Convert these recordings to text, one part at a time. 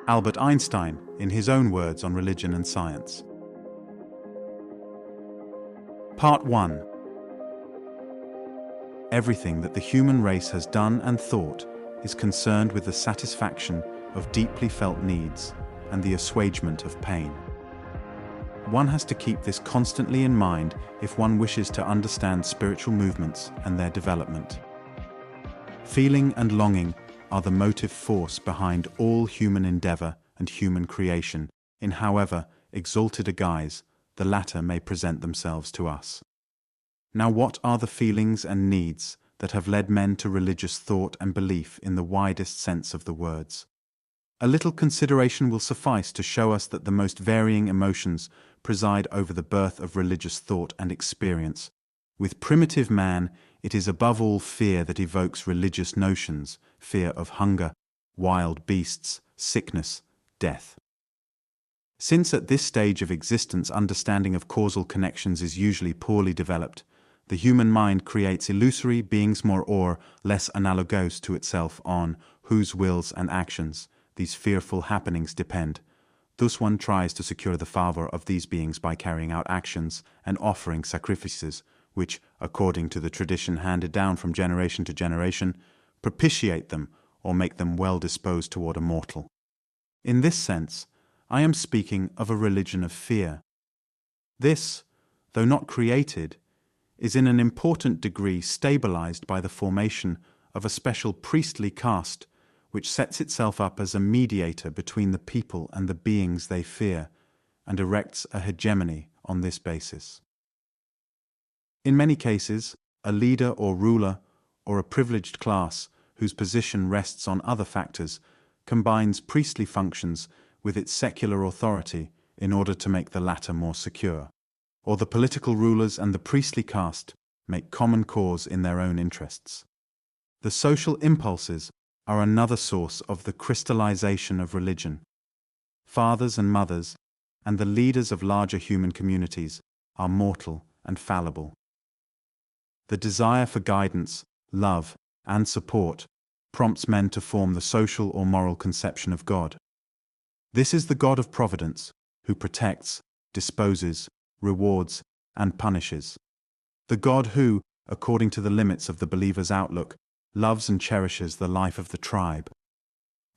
Albert Einstein, in his own words on religion and science. Part 1. Everything that the human race has done and thought is concerned with the satisfaction of deeply felt needs and the assuagement of pain. One has to keep this constantly in mind if one wishes to understand spiritual movements and their development. Feeling and longing are the motive force behind all human endeavor and human creation, in however exalted a guise the latter may present themselves to us. Now, what are the feelings and needs that have led men to religious thought and belief in the widest sense of the words? A little consideration will suffice to show us that the most varying emotions preside over the birth of religious thought and experience. With primitive man, it is above all fear that evokes religious notions, fear of hunger, wild beasts, sickness, death. Since at this stage of existence understanding of causal connections is usually poorly developed, the human mind creates illusory beings more or less analogous to itself on whose wills and actions these fearful happenings depend. Thus one tries to secure the favor of these beings by carrying out actions and offering sacrifices, which, according to the tradition handed down from generation to generation, propitiate them or make them well disposed toward a mortal. In this sense, I am speaking of a religion of fear. This, though not created, is in an important degree stabilized by the formation of a special priestly caste which sets itself up as a mediator between the people and the beings they fear, and erects a hegemony on this basis. In many cases, a leader or ruler, or a privileged class whose position rests on other factors, combines priestly functions with its secular authority in order to make the latter more secure. Or the political rulers and the priestly caste make common cause in their own interests. The social impulses are another source of the crystallization of religion. Fathers and mothers, and the leaders of larger human communities, are mortal and fallible. The desire for guidance, love, and support prompts men to form the social or moral conception of God. This is the God of providence, who protects, disposes, rewards, and punishes. The God who, according to the limits of the believer's outlook, loves and cherishes the life of the tribe,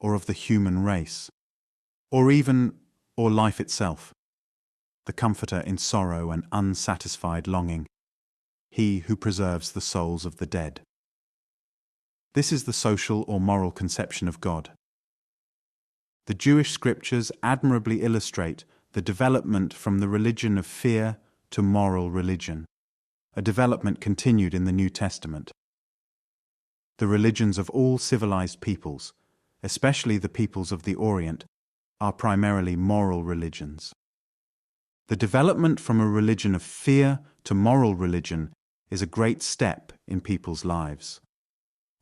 or of the human race, or life itself, the comforter in sorrow and unsatisfied longing, he who preserves the souls of the dead. This is the social or moral conception of God. The Jewish scriptures admirably illustrate the development from the religion of fear to moral religion, a development continued in the New Testament. The religions of all civilized peoples, especially the peoples of the Orient, are primarily moral religions. The development from a religion of fear to moral religion is a great step in people's lives.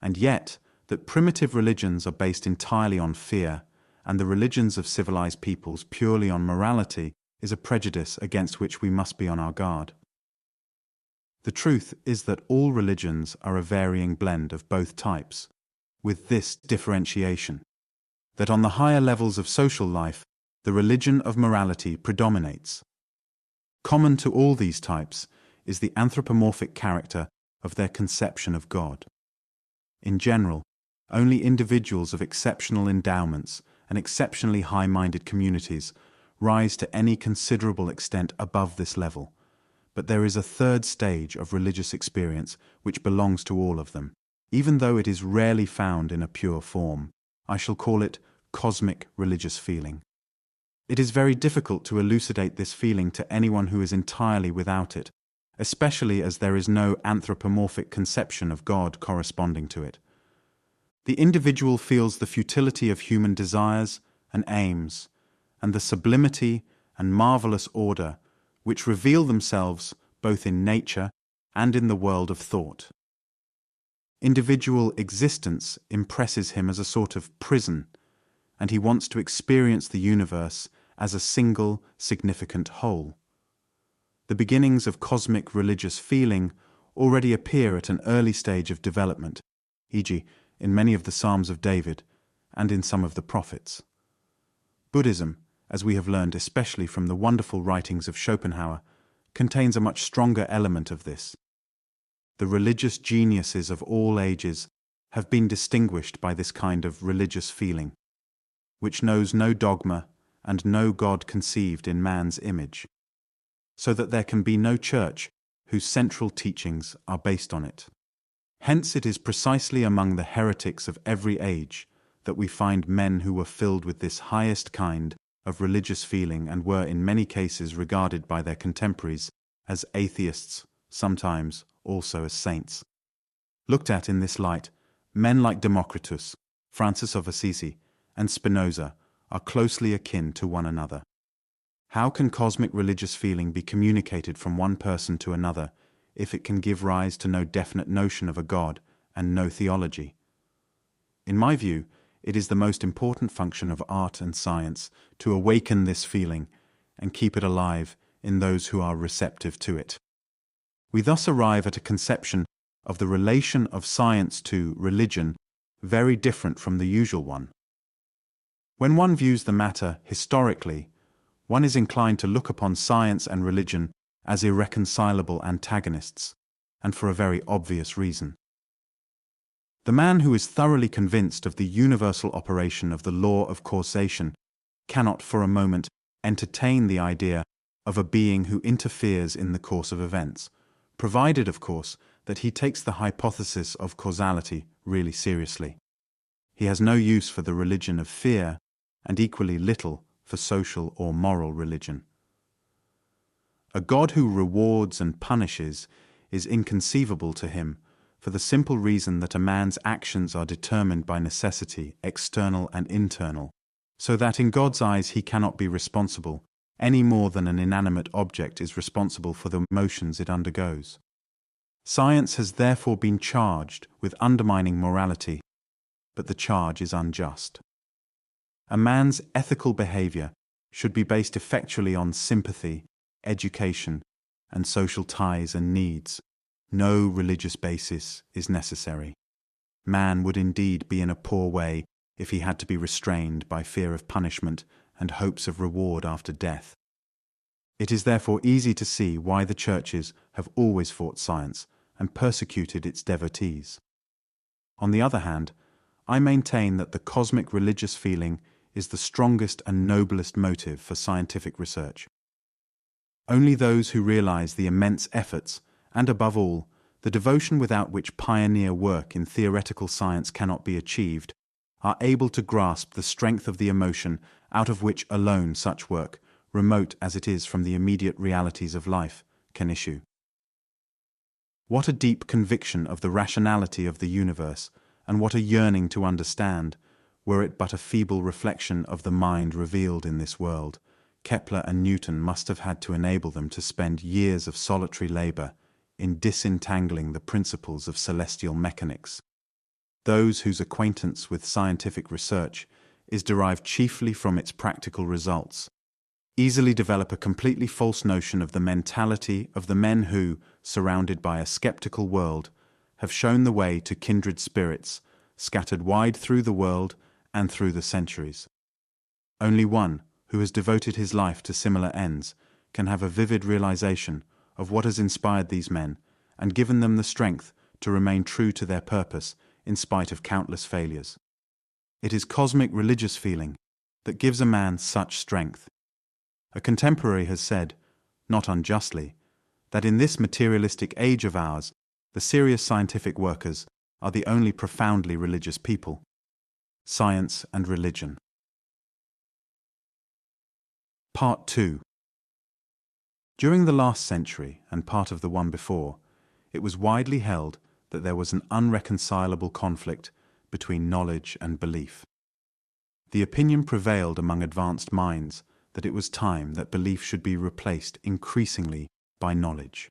And yet, that primitive religions are based entirely on fear, and the religions of civilized peoples purely on morality, is a prejudice against which we must be on our guard. The truth is that all religions are a varying blend of both types, with this differentiation, that on the higher levels of social life, the religion of morality predominates. Common to all these types is the anthropomorphic character of their conception of God. In general, only individuals of exceptional endowments and exceptionally high-minded communities rise to any considerable extent above this level. But there is a third stage of religious experience which belongs to all of them, even though it is rarely found in a pure form. I shall call it cosmic religious feeling. It is very difficult to elucidate this feeling to anyone who is entirely without it, especially as there is no anthropomorphic conception of God corresponding to it. The individual feels the futility of human desires and aims, and the sublimity and marvelous order which reveal themselves both in nature and in the world of thought. Individual existence impresses him as a sort of prison, and he wants to experience the universe as a single, significant whole. The beginnings of cosmic religious feeling already appear at an early stage of development, e.g., in many of the Psalms of David, and in some of the prophets. Buddhism, as we have learned especially from the wonderful writings of Schopenhauer, contains a much stronger element of this. The religious geniuses of all ages have been distinguished by this kind of religious feeling, which knows no dogma and no God conceived in man's image, so that there can be no church whose central teachings are based on it. Hence it is precisely among the heretics of every age that we find men who were filled with this highest kind of religious feeling and were in many cases regarded by their contemporaries as atheists, sometimes also as saints. Looked at in this light, men like Democritus, Francis of Assisi, and Spinoza are closely akin to one another. How can cosmic religious feeling be communicated from one person to another if it can give rise to no definite notion of a God and no theology? In my view, it is the most important function of art and science to awaken this feeling and keep it alive in those who are receptive to it. We thus arrive at a conception of the relation of science to religion very different from the usual one. When one views the matter historically, one is inclined to look upon science and religion as irreconcilable antagonists, and for a very obvious reason. The man who is thoroughly convinced of the universal operation of the law of causation cannot for a moment entertain the idea of a being who interferes in the course of events, provided, of course, that he takes the hypothesis of causality really seriously. He has no use for the religion of fear, and equally little for social or moral religion. A God who rewards and punishes is inconceivable to him for the simple reason that a man's actions are determined by necessity, external and internal, so that in God's eyes he cannot be responsible any more than an inanimate object is responsible for the motions it undergoes. Science has therefore been charged with undermining morality, but the charge is unjust. A man's ethical behavior should be based effectually on sympathy, education, and social ties and needs. No religious basis is necessary. Man would indeed be in a poor way if he had to be restrained by fear of punishment and hopes of reward after death. It is therefore easy to see why the churches have always fought science and persecuted its devotees. On the other hand, I maintain that the cosmic religious feeling is the strongest and noblest motive for scientific research. Only those who realize the immense efforts, and above all, the devotion without which pioneer work in theoretical science cannot be achieved, are able to grasp the strength of the emotion out of which alone such work, remote as it is from the immediate realities of life, can issue. What a deep conviction of the rationality of the universe, and what a yearning to understand, were it but a feeble reflection of the mind revealed in this world, Kepler and Newton must have had to enable them to spend years of solitary labor in disentangling the principles of celestial mechanics. Those whose acquaintance with scientific research is derived chiefly from its practical results easily develop a completely false notion of the mentality of the men who, surrounded by a skeptical world, have shown the way to kindred spirits scattered wide through the world and through the centuries. Only one who has devoted his life to similar ends can have a vivid realization of what has inspired these men and given them the strength to remain true to their purpose in spite of countless failures. It is cosmic religious feeling that gives a man such strength. A contemporary has said, not unjustly, that in this materialistic age of ours, the serious scientific workers are the only profoundly religious people. Science and Religion. Part 2. During the last century and part of the one before, it was widely held that there was an unreconcilable conflict between knowledge and belief. The opinion prevailed among advanced minds that it was time that belief should be replaced increasingly by knowledge.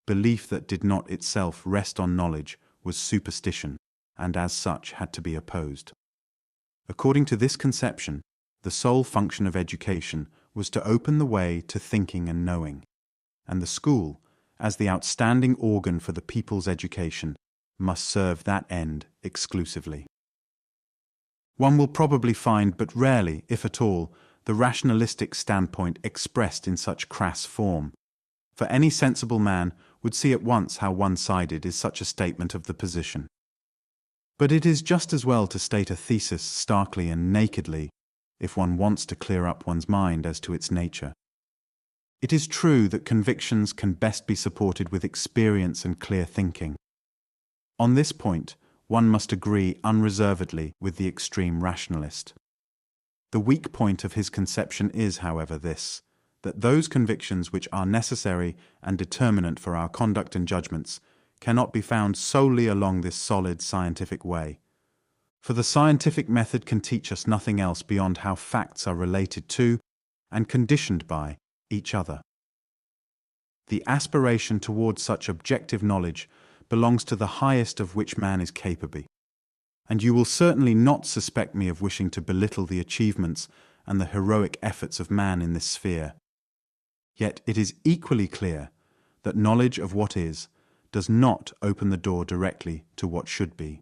Belief that did not itself rest on knowledge was superstition, and as such had to be opposed. According to this conception, the sole function of education was to open the way to thinking and knowing, and the school, as the outstanding organ for the people's education, must serve that end exclusively. One will probably find, but rarely, if at all, the rationalistic standpoint expressed in such crass form. For any sensible man would see at once how one-sided is such a statement of the position. But it is just as well to state a thesis starkly and nakedly, if one wants to clear up one's mind as to its nature. It is true that convictions can best be supported with experience and clear thinking. On this point, one must agree unreservedly with the extreme rationalist. The weak point of his conception is, however, this, that those convictions which are necessary and determinant for our conduct and judgments cannot be found solely along this solid scientific way. For the scientific method can teach us nothing else beyond how facts are related to and conditioned by each other. The aspiration towards such objective knowledge belongs to the highest of which man is capable, and you will certainly not suspect me of wishing to belittle the achievements and the heroic efforts of man in this sphere. Yet it is equally clear that knowledge of what is does not open the door directly to what should be.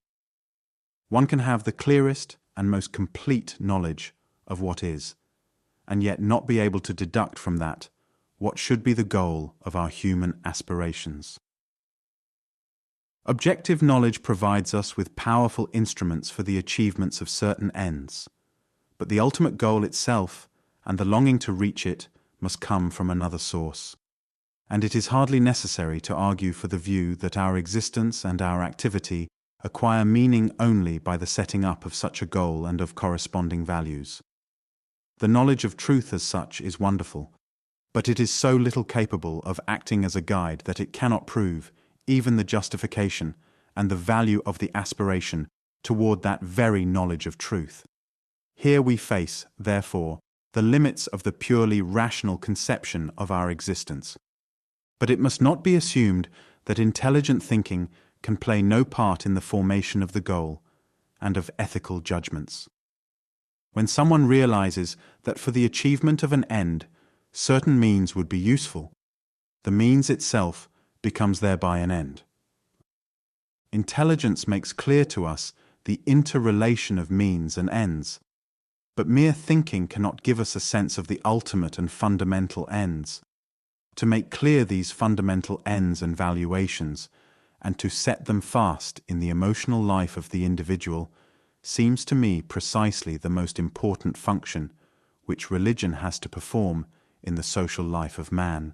One can have the clearest and most complete knowledge of what is, and yet not be able to deduct from that what should be the goal of our human aspirations. Objective knowledge provides us with powerful instruments for the achievements of certain ends, but the ultimate goal itself and the longing to reach it must come from another source. And it is hardly necessary to argue for the view that our existence and our activity acquire meaning only by the setting up of such a goal and of corresponding values. The knowledge of truth as such is wonderful, but it is so little capable of acting as a guide that it cannot prove even the justification and the value of the aspiration toward that very knowledge of truth. Here we face, therefore, the limits of the purely rational conception of our existence. But it must not be assumed that intelligent thinking can play no part in the formation of the goal and of ethical judgments. When someone realizes that for the achievement of an end, certain means would be useful, the means itself becomes thereby an end. Intelligence makes clear to us the interrelation of means and ends, but mere thinking cannot give us a sense of the ultimate and fundamental ends. To make clear these fundamental ends and valuations, and to set them fast in the emotional life of the individual, seems to me precisely the most important function which religion has to perform in the social life of man.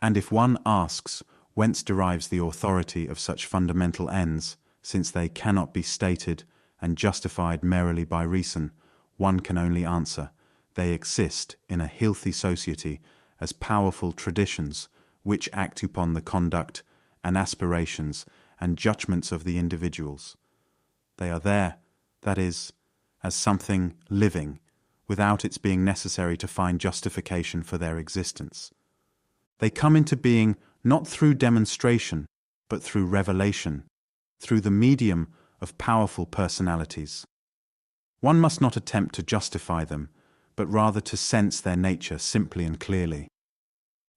And if one asks whence derives the authority of such fundamental ends, since they cannot be stated and justified merely by reason, one can only answer, they exist in a healthy society as powerful traditions which act upon the conduct and aspirations and judgments of the individuals. They are there, that is, as something living, without its being necessary to find justification for their existence. They come into being not through demonstration, but through revelation, through the medium of powerful personalities. One must not attempt to justify them, but rather to sense their nature simply and clearly.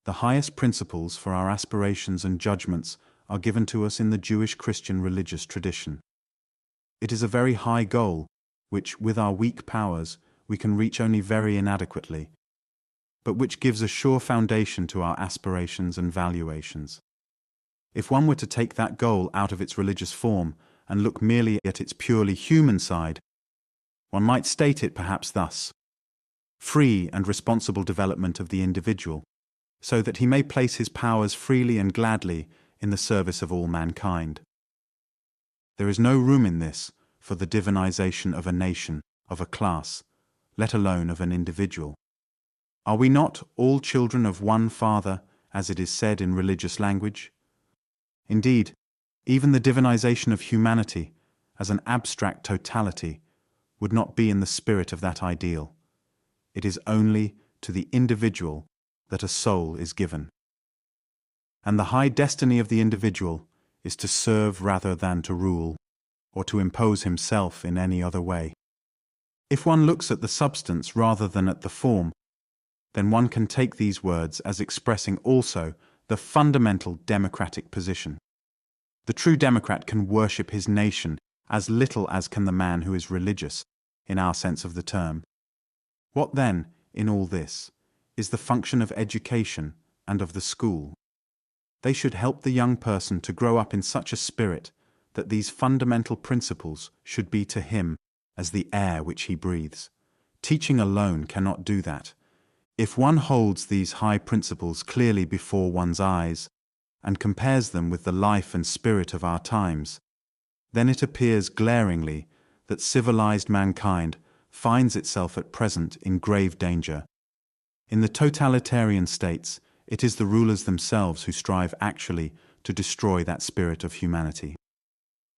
The highest principles for our aspirations and judgments are given to us in the Jewish Christian religious tradition. It is a very high goal, which, with our weak powers, we can reach only very inadequately, but which gives a sure foundation to our aspirations and valuations. If one were to take that goal out of its religious form and look merely at its purely human side, one might state it perhaps thus: free and responsible development of the individual, so that he may place his powers freely and gladly in the service of all mankind. There is no room in this for the divinization of a nation, of a class, let alone of an individual. Are we not all children of one Father, as it is said in religious language? Indeed, even the divinization of humanity, as an abstract totality, would not be in the spirit of that ideal. It is only to the individual that a soul is given. And the high destiny of the individual is to serve rather than to rule, or to impose himself in any other way. If one looks at the substance rather than at the form, then one can take these words as expressing also the fundamental democratic position. The true democrat can worship his nation as little as can the man who is religious, in our sense of the term. What then, in all this, is the function of education and of the school? They should help the young person to grow up in such a spirit that these fundamental principles should be to him as the air which he breathes. Teaching alone cannot do that. If one holds these high principles clearly before one's eyes and compares them with the life and spirit of our times, then it appears glaringly that civilized mankind finds itself at present in grave danger. In the totalitarian states, it is the rulers themselves who strive actually to destroy that spirit of humanity.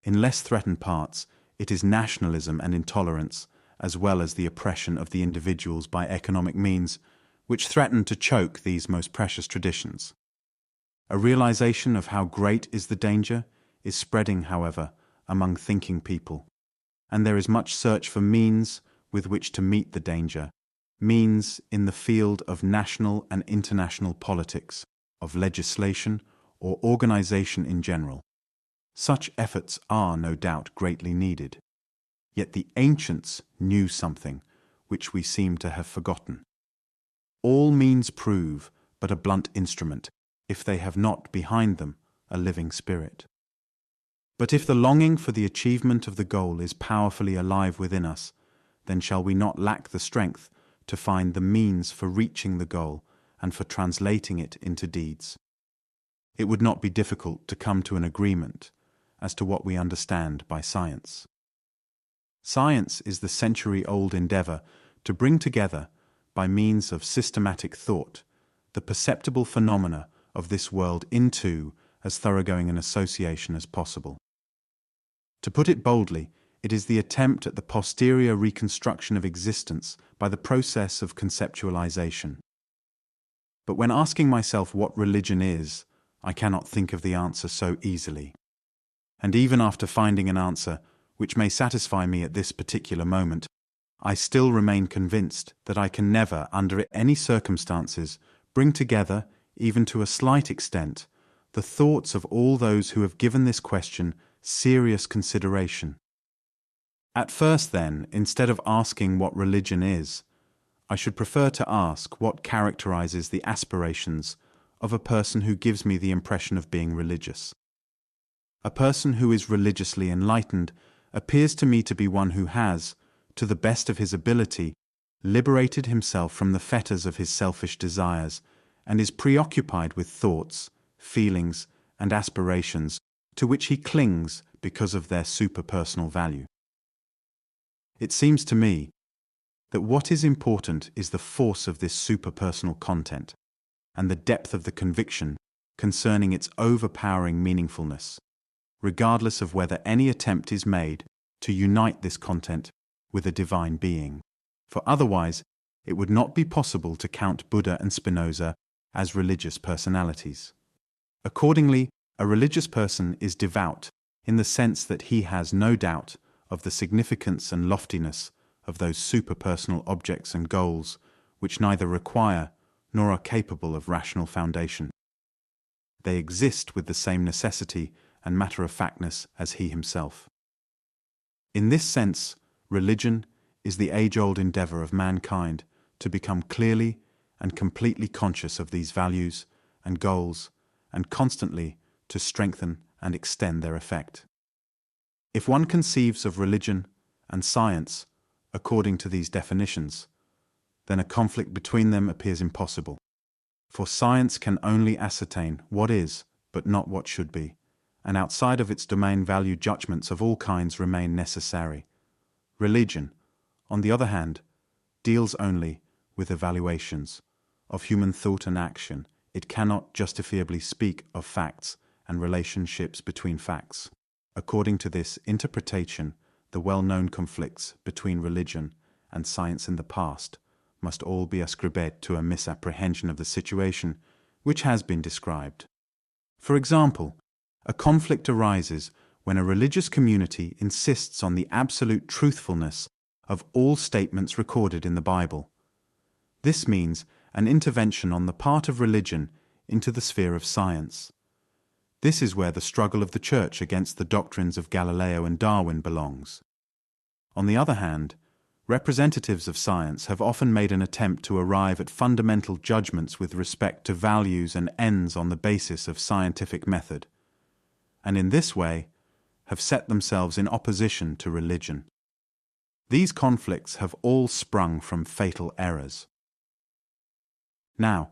In less threatened parts, it is nationalism and intolerance, as well as the oppression of the individuals by economic means, which threaten to choke these most precious traditions. A realization of how great is the danger is spreading, however, among thinking people, and there is much search for means with which to meet the danger, means in the field of national and international politics, of legislation, or organization in general. Such efforts are, no doubt, greatly needed. Yet the ancients knew something which we seem to have forgotten. All means prove but a blunt instrument, if they have not behind them a living spirit. But if the longing for the achievement of the goal is powerfully alive within us, then shall we not lack the strength to find the means for reaching the goal and for translating it into deeds. It would not be difficult to come to an agreement as to what we understand by science. Science is the century-old endeavor to bring together, by means of systematic thought, the perceptible phenomena of this world into as thoroughgoing an association as possible. To put it boldly, it is the attempt at the posterior reconstruction of existence by the process of conceptualization. But when asking myself what religion is, I cannot think of the answer so easily. And even after finding an answer which may satisfy me at this particular moment, I still remain convinced that I can never, under any circumstances, bring together, even to a slight extent, the thoughts of all those who have given this question serious consideration. At first, then, instead of asking what religion is, I should prefer to ask what characterizes the aspirations of a person who gives me the impression of being religious. A person who is religiously enlightened appears to me to be one who has, to the best of his ability, liberated himself from the fetters of his selfish desires and is preoccupied with thoughts, feelings, and aspirations to which he clings because of their superpersonal value. It seems to me that what is important is the force of this superpersonal content and the depth of the conviction concerning its overpowering meaningfulness, regardless of whether any attempt is made to unite this content with a divine being, for otherwise it would not be possible to count Buddha and Spinoza as religious personalities. Accordingly, a religious person is devout in the sense that he has no doubt of the significance and loftiness of those superpersonal objects and goals which neither require nor are capable of rational foundation. They exist with the same necessity and matter-of-factness as he himself. In this sense, religion is the age-old endeavor of mankind to become clearly and completely conscious of these values and goals and constantly to strengthen and extend their effect. If one conceives of religion and science according to these definitions, then a conflict between them appears impossible. For science can only ascertain what is, but not what should be, and outside of its domain value judgments of all kinds remain necessary. Religion, on the other hand, deals only with evaluations of human thought and action. It cannot justifiably speak of facts and relationships between facts. According to this interpretation, the well-known conflicts between religion and science in the past must all be ascribed to a misapprehension of the situation which has been described. For example, a conflict arises when a religious community insists on the absolute truthfulness of all statements recorded in the Bible. This means an intervention on the part of religion into the sphere of science. This is where the struggle of the Church against the doctrines of Galileo and Darwin belongs. On the other hand, representatives of science have often made an attempt to arrive at fundamental judgments with respect to values and ends on the basis of scientific method, and in this way have set themselves in opposition to religion. These conflicts have all sprung from fatal errors. Now,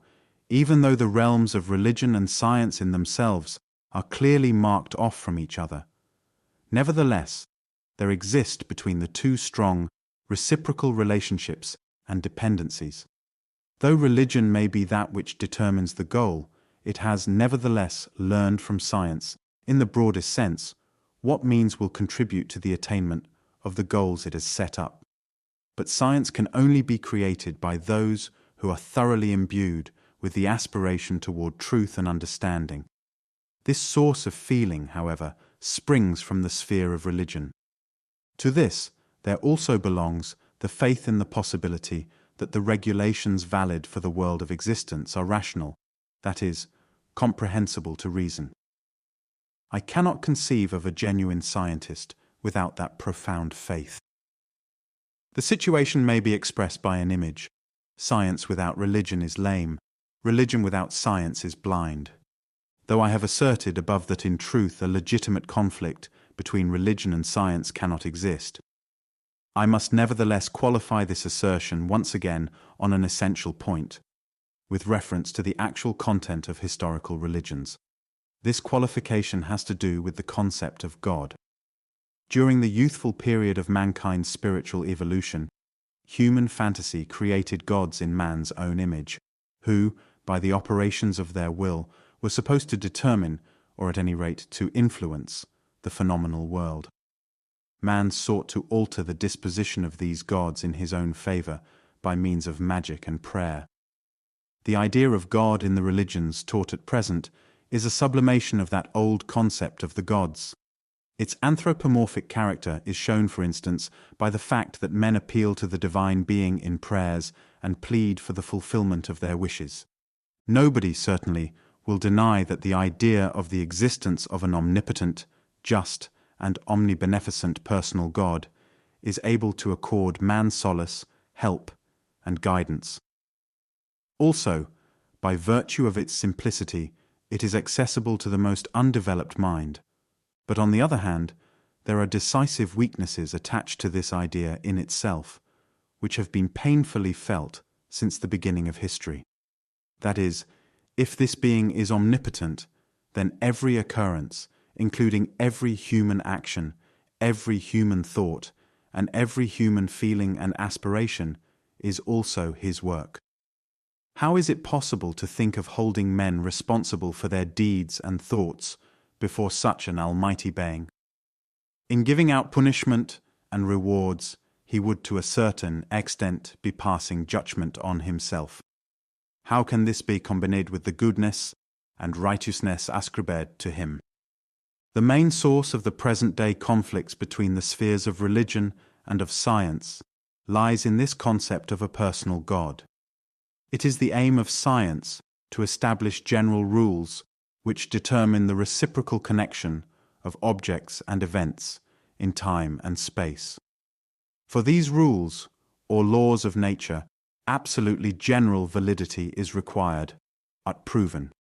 even though the realms of religion and science in themselves are clearly marked off from each other, nevertheless, there exist between the two strong, reciprocal relationships and dependencies. Though religion may be that which determines the goal, it has nevertheless learned from science, in the broadest sense, what means will contribute to the attainment of the goals it has set up. But science can only be created by those who are thoroughly imbued with the aspiration toward truth and understanding. This source of feeling, however, springs from the sphere of religion. To this, there also belongs the faith in the possibility that the regulations valid for the world of existence are rational, that is, comprehensible to reason. I cannot conceive of a genuine scientist without that profound faith. The situation may be expressed by an image. Science without religion is lame. Religion without science is blind. Though I have asserted above that in truth a legitimate conflict between religion and science cannot exist, I must nevertheless qualify this assertion once again on an essential point, with reference to the actual content of historical religions. This qualification has to do with the concept of God. During the youthful period of mankind's spiritual evolution, human fantasy created gods in man's own image, who, by the operations of their will, were supposed to determine, or at any rate to influence, the phenomenal world. Man sought to alter the disposition of these gods in his own favor by means of magic and prayer. The idea of God in the religions taught at present is a sublimation of that old concept of the gods. Its anthropomorphic character is shown, for instance, by the fact that men appeal to the divine being in prayers and plead for the fulfillment of their wishes. Nobody, certainly, will deny that the idea of the existence of an omnipotent, just, and omnibeneficent personal God is able to accord man solace, help, and guidance. Also, by virtue of its simplicity, it is accessible to the most undeveloped mind. But on the other hand, there are decisive weaknesses attached to this idea in itself, which have been painfully felt since the beginning of history. That is, if this being is omnipotent, then every occurrence, including every human action, every human thought, and every human feeling and aspiration, is also his work. How is it possible to think of holding men responsible for their deeds and thoughts before such an almighty being? In giving out punishment and rewards, he would to a certain extent be passing judgment on himself. How can this be combined with the goodness and righteousness ascribed to him? The main source of the present-day conflicts between the spheres of religion and of science lies in this concept of a personal God. It is the aim of science to establish general rules which determine the reciprocal connection of objects and events in time and space. For these rules, or laws of nature, absolutely general validity is required, but proven.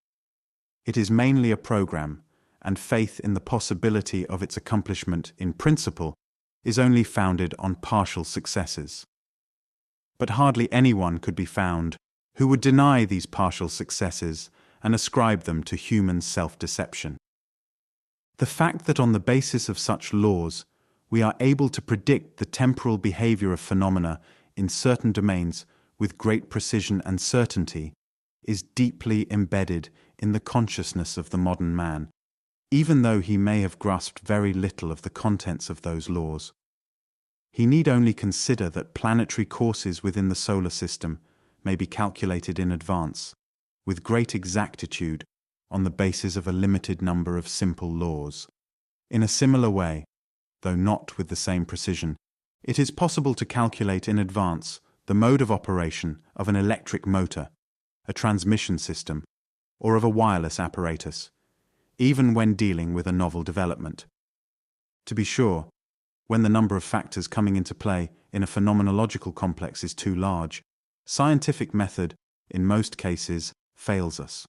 It is mainly a program, and faith in the possibility of its accomplishment in principle is only founded on partial successes. But hardly anyone could be found who would deny these partial successes and ascribe them to human self-deception. The fact that on the basis of such laws we are able to predict the temporal behavior of phenomena in certain domains with great precision and certainty is deeply embedded in the consciousness of the modern man, even though he may have grasped very little of the contents of those laws. He need only consider that planetary courses within the solar system may be calculated in advance, with great exactitude, on the basis of a limited number of simple laws. In a similar way, though not with the same precision, it is possible to calculate in advance the mode of operation of an electric motor, a transmission system, or of a wireless apparatus, even when dealing with a novel development. To be sure, When the number of factors coming into play in a phenomenological complex is too large, scientific method, in most cases, fails us.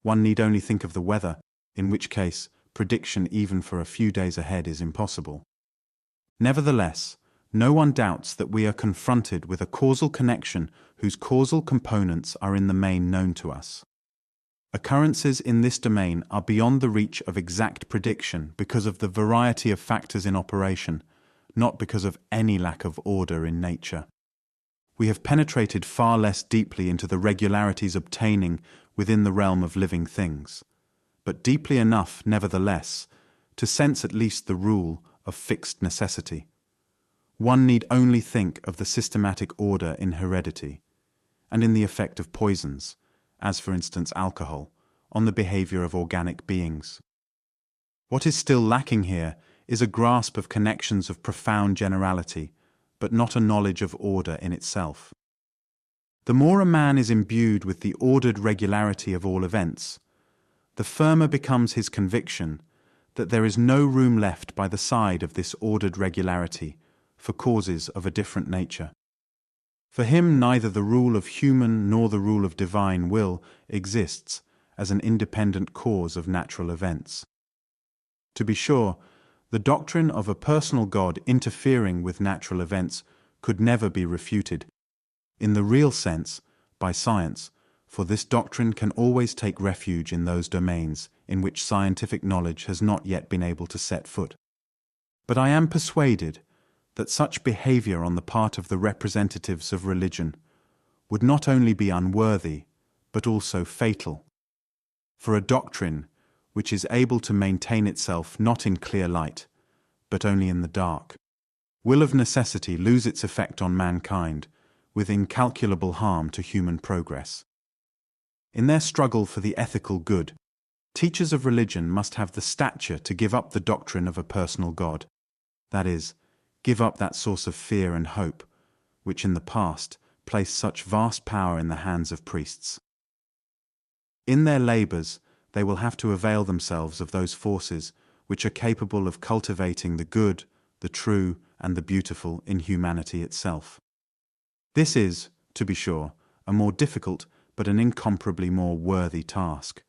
One need only think of the weather, in which case, prediction even for a few days ahead is impossible. Nevertheless, no one doubts that we are confronted with a causal connection whose causal components are in the main known to us. Occurrences in this domain are beyond the reach of exact prediction because of the variety of factors in operation, not because of any lack of order in nature. We have penetrated far less deeply into the regularities obtaining within the realm of living things, but deeply enough, nevertheless, to sense at least the rule of fixed necessity. One need only think of the systematic order in heredity, and in the effect of poisons, as for instance alcohol, on the behavior of organic beings. What is still lacking here is a grasp of connections of profound generality, but not a knowledge of order in itself. The more a man is imbued with the ordered regularity of all events, the firmer becomes his conviction that there is no room left by the side of this ordered regularity for causes of a different nature. For him neither the rule of human nor the rule of divine will exists as an independent cause of natural events. To be sure, the doctrine of a personal God interfering with natural events could never be refuted, in the real sense, by science, for this doctrine can always take refuge in those domains in which scientific knowledge has not yet been able to set foot. But I am persuaded that such behavior on the part of the representatives of religion would not only be unworthy, but also fatal. For a doctrine which is able to maintain itself not in clear light, but only in the dark, will of necessity lose its effect on mankind, with incalculable harm to human progress. In their struggle for the ethical good, teachers of religion must have the stature to give up the doctrine of a personal God, that is, give up that source of fear and hope, which in the past placed such vast power in the hands of priests. In their labors, they will have to avail themselves of those forces which are capable of cultivating the good, the true, and the beautiful in humanity itself. This is, to be sure, a more difficult but an incomparably more worthy task.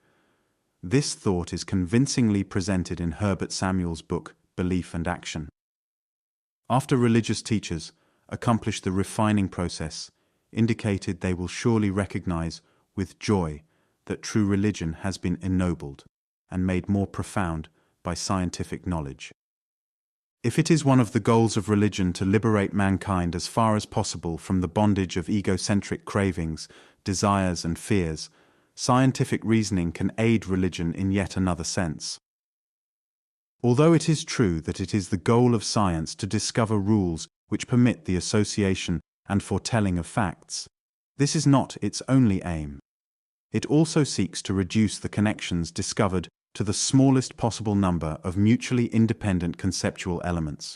This thought is convincingly presented in Herbert Samuel's book, Belief and Action. After religious teachers accomplish the refining process, indicated they will surely recognize with joy that true religion has been ennobled and made more profound by scientific knowledge. If it is one of the goals of religion to liberate mankind as far as possible from the bondage of egocentric cravings, desires, and fears, scientific reasoning can aid religion in yet another sense. Although it is true that it is the goal of science to discover rules which permit the association and foretelling of facts, this is not its only aim. It also seeks to reduce the connections discovered to the smallest possible number of mutually independent conceptual elements.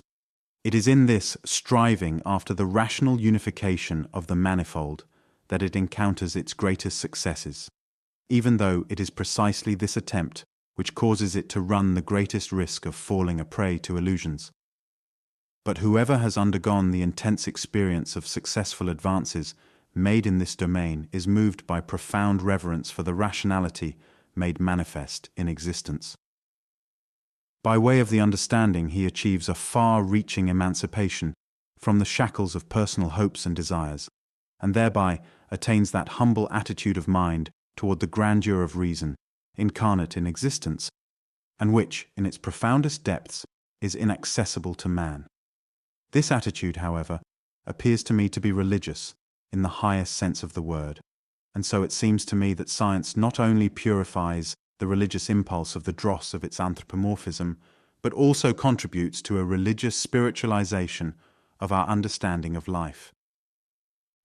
It is in this striving after the rational unification of the manifold that it encounters its greatest successes, even though it is precisely this attempt which causes it to run the greatest risk of falling a prey to illusions. But whoever has undergone the intense experience of successful advances made in this domain is moved by profound reverence for the rationality made manifest in existence. By way of the understanding, he achieves a far-reaching emancipation from the shackles of personal hopes and desires, and thereby attains that humble attitude of mind toward the grandeur of reason, incarnate in existence, and which, in its profoundest depths, is inaccessible to man. This attitude, however, appears to me to be religious, in the highest sense of the word, and so it seems to me that science not only purifies the religious impulse of the dross of its anthropomorphism, but also contributes to a religious spiritualization of our understanding of life.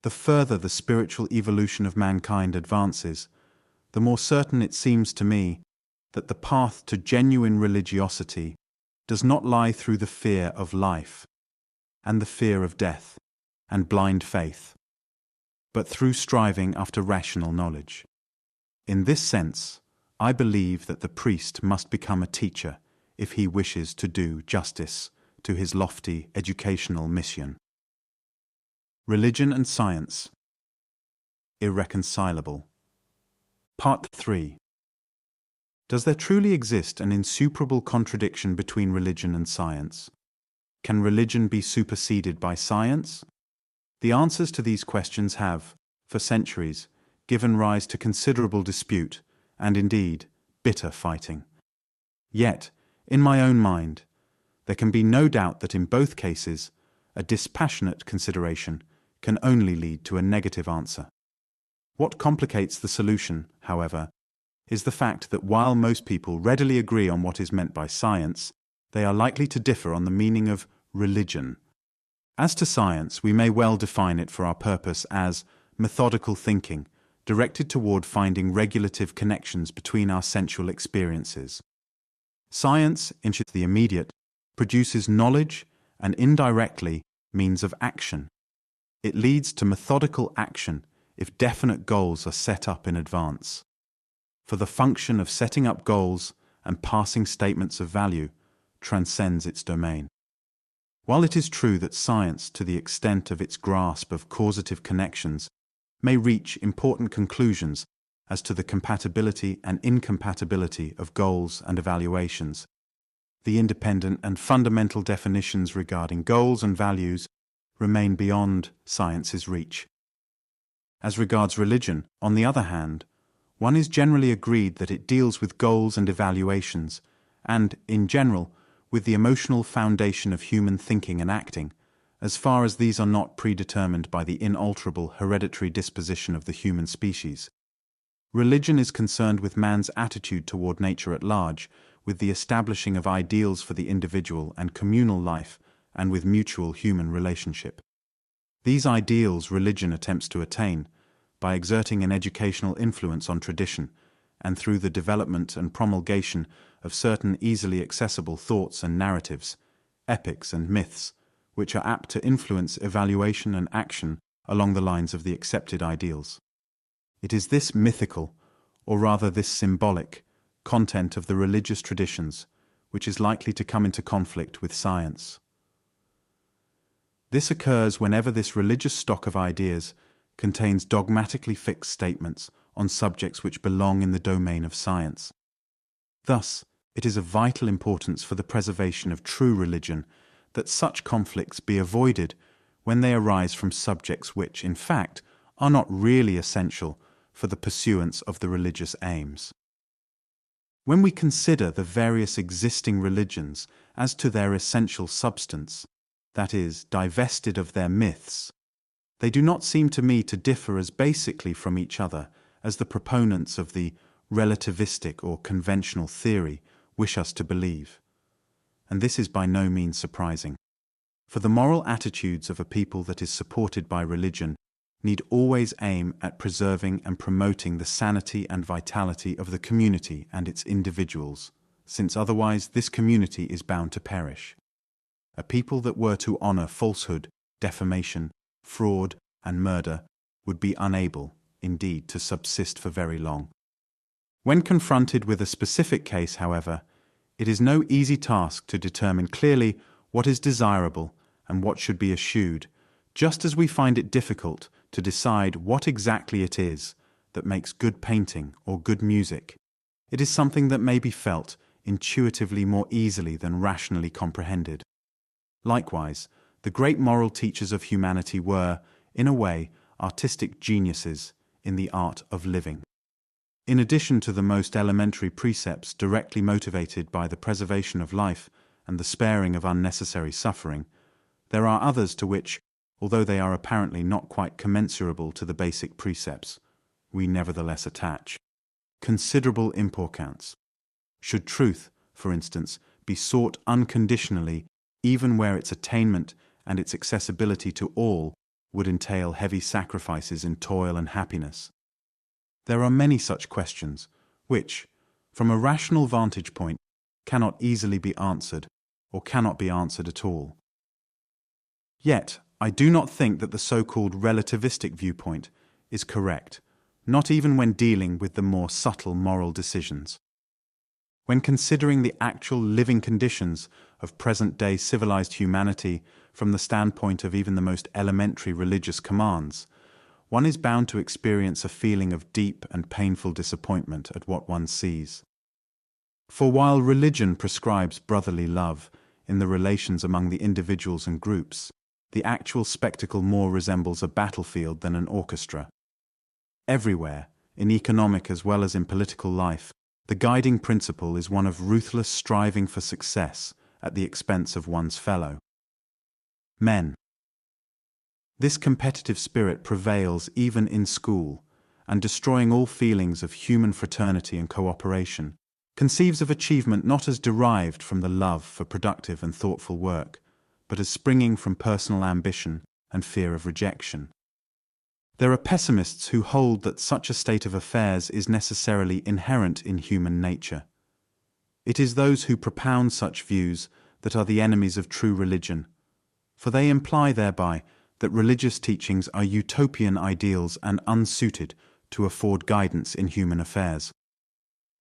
The further the spiritual evolution of mankind advances, the more certain it seems to me that the path to genuine religiosity does not lie through the fear of life, and the fear of death, and blind faith, but through striving after rational knowledge. In this sense, I believe that the priest must become a teacher if he wishes to do justice to his lofty educational mission. Religion and science. Irreconcilable. Part 3. Does there truly exist an insuperable contradiction between religion and science? Can religion be superseded by science? The answers to these questions have, for centuries, given rise to considerable dispute and, indeed, bitter fighting. Yet, in my own mind, there can be no doubt that in both cases, a dispassionate consideration can only lead to a negative answer. What complicates the solution, however, is the fact that while most people readily agree on what is meant by science, they are likely to differ on the meaning of religion. As to science, we may well define it for our purpose as methodical thinking, directed toward finding regulative connections between our sensual experiences. Science, in the immediate, produces knowledge and indirectly means of action. It leads to methodical action if definite goals are set up in advance. For the function of setting up goals and passing statements of value transcends its domain. While it is true that science, to the extent of its grasp of causative connections, may reach important conclusions as to the compatibility and incompatibility of goals and evaluations, the independent and fundamental definitions regarding goals and values remain beyond science's reach. As regards religion, on the other hand, one is generally agreed that it deals with goals and evaluations, and, in general, with the emotional foundation of human thinking and acting, as far as these are not predetermined by the inalterable hereditary disposition of the human species. Religion is concerned with man's attitude toward nature at large, with the establishing of ideals for the individual and communal life, and with mutual human relationship. These ideals religion attempts to attain by exerting an educational influence on tradition, and through the development and promulgation of certain easily accessible thoughts and narratives, epics and myths, which are apt to influence evaluation and action along the lines of the accepted ideals. It is this mythical, or rather this symbolic, content of the religious traditions which is likely to come into conflict with science. This occurs whenever this religious stock of ideas contains dogmatically fixed statements on subjects which belong in the domain of science. Thus, it is of vital importance for the preservation of true religion that such conflicts be avoided when they arise from subjects which, in fact, are not really essential for the pursuance of the religious aims. When we consider the various existing religions as to their essential substance, that is, divested of their myths, they do not seem to me to differ as basically from each other as the proponents of the relativistic or conventional theory wish us to believe. And this is by no means surprising. For the moral attitudes of a people that is supported by religion need always aim at preserving and promoting the sanity and vitality of the community and its individuals, since otherwise this community is bound to perish. A people that were to honor falsehood, defamation, fraud, and murder would be unable, indeed, to subsist for very long. When confronted with a specific case, however, it is no easy task to determine clearly what is desirable and what should be eschewed, just as we find it difficult to decide what exactly it is that makes good painting or good music. It is something that may be felt intuitively more easily than rationally comprehended. Likewise, the great moral teachers of humanity were, in a way, artistic geniuses in the art of living. In addition to the most elementary precepts directly motivated by the preservation of life and the sparing of unnecessary suffering, there are others to which, although they are apparently not quite commensurable to the basic precepts, we nevertheless attach considerable importance. Should truth, for instance, be sought unconditionally, even where its attainment and its accessibility to all would entail heavy sacrifices in toil and happiness? There are many such questions which, from a rational vantage point, cannot easily be answered or cannot be answered at all. Yet, I do not think that the so-called relativistic viewpoint is correct, not even when dealing with the more subtle moral decisions. When considering the actual living conditions of present-day civilized humanity from the standpoint of even the most elementary religious commands, one is bound to experience a feeling of deep and painful disappointment at what one sees. For while religion prescribes brotherly love in the relations among the individuals and groups, the actual spectacle more resembles a battlefield than an orchestra. Everywhere, in economic as well as in political life, the guiding principle is one of ruthless striving for success at the expense of one's fellow men. This competitive spirit prevails even in school, and destroying all feelings of human fraternity and cooperation, conceives of achievement not as derived from the love for productive and thoughtful work, but as springing from personal ambition and fear of rejection. There are pessimists who hold that such a state of affairs is necessarily inherent in human nature. It is those who propound such views that are the enemies of true religion, for they imply thereby that religious teachings are utopian ideals and unsuited to afford guidance in human affairs.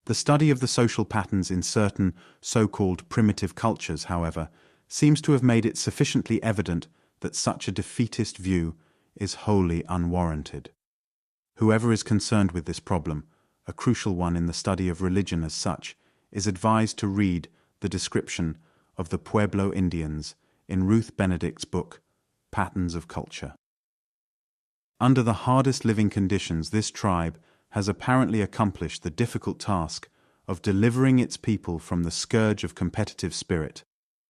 The study of the social patterns in certain so-called primitive cultures, however, seems to have made it sufficiently evident that such a defeatist view is wholly unwarranted. Whoever is concerned with this problem, a crucial one in the study of religion as such, is advised to read the description of the Pueblo Indians in Ruth Benedict's book, Patterns of Culture. Under the hardest living conditions, this tribe has apparently accomplished the difficult task of delivering its people from the scourge of competitive spirit,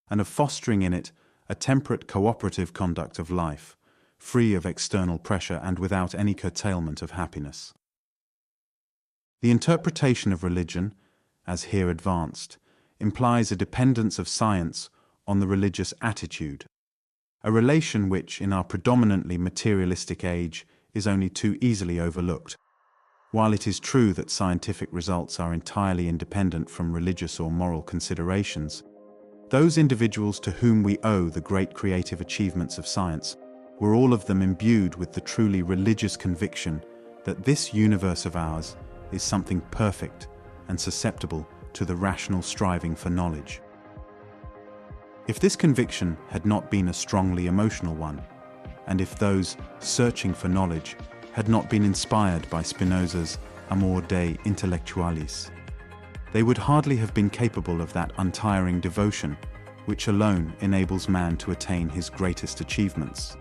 and of fostering in it a temperate cooperative conduct of life, free of external pressure and without any curtailment of happiness. The interpretation of religion, as here advanced, implies a dependence of science on the religious attitude, a relation which, in our predominantly materialistic age, is only too easily overlooked. While it is true that scientific results are entirely independent from religious or moral considerations, those individuals to whom we owe the great creative achievements of science were all of them imbued with the truly religious conviction that this universe of ours is something perfect and susceptible to the rational striving for knowledge. If this conviction had not been a strongly emotional one, and if those searching for knowledge had not been inspired by Spinoza's Amor Dei Intellectualis, they would hardly have been capable of that untiring devotion which alone enables man to attain his greatest achievements.